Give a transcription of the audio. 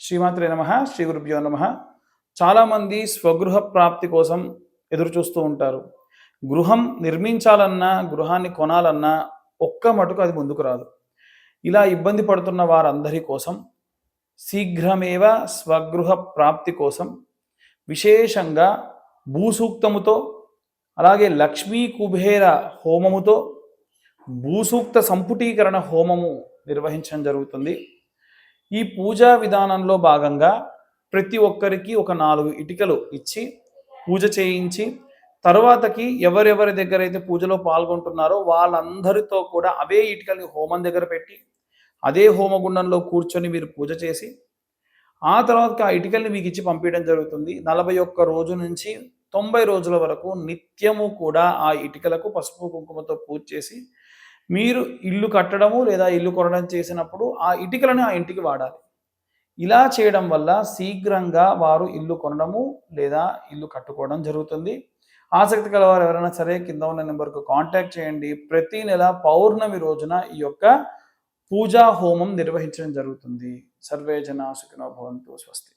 శ్రీమాత్రే నమః. శ్రీ గురుభ్యో నమః. చాలామంది స్వగృహ ప్రాప్తి కోసం ఎదురు చూస్తూ ఉంటారు. గృహం నిర్మించాలన్నా, గృహాన్ని కొనాలన్నా ఒక్క మటుకు అది ముందుకు రాదు. ఇలా ఇబ్బంది పడుతున్న వారందరి కోసం శీఘ్రమేవ స్వగృహ ప్రాప్తి కోసం విశేషంగా భూసూక్తముతో, అలాగే లక్ష్మీ కుబేర హోమముతో భూసూక్త సంపుటీకరణ హోమము నిర్వహించడం జరుగుతుంది. ఈ పూజా విధానంలో భాగంగా ప్రతి ఒక్కరికి ఒక 4 ఇటుకలు ఇచ్చి పూజ చేయించి, తర్వాతకి ఎవరెవరి దగ్గర అయితే పూజలో పాల్గొంటున్నారో వాళ్ళందరితో కూడా అవే ఇటుకల్ని హోమం దగ్గర పెట్టి, అదే హోమగుండంలో కూర్చొని మీరు పూజ చేసి, ఆ తర్వాత ఆ ఇటుకల్ని మీకు ఇచ్చి పంపించడం జరుగుతుంది. 41 రోజు నుంచి 90 రోజుల వరకు నిత్యము కూడా ఆ ఇటుకలకు పసుపు కుంకుమతో పూజ చేసి, మీరు ఇల్లు కట్టడము లేదా ఇల్లు కొనడం చేసినప్పుడు ఆ ఇటుకలను ఆ ఇంటికి వాడాలి. ఇలా చేయడం వల్ల శీఘ్రంగా వారు ఇల్లు కొనడము లేదా ఇల్లు కట్టుకోవడం జరుగుతుంది. ఆసక్తి కలవారు ఎవరైనా సరే కింద ఉన్న నెంబర్కు కాంటాక్ట్ చేయండి. ప్రతి నెల పౌర్ణమి రోజున ఈ యొక్క పూజా హోమం నిర్వహించడం జరుగుతుంది. సర్వే జనా సుఖినో భవంతు. స్వస్తి.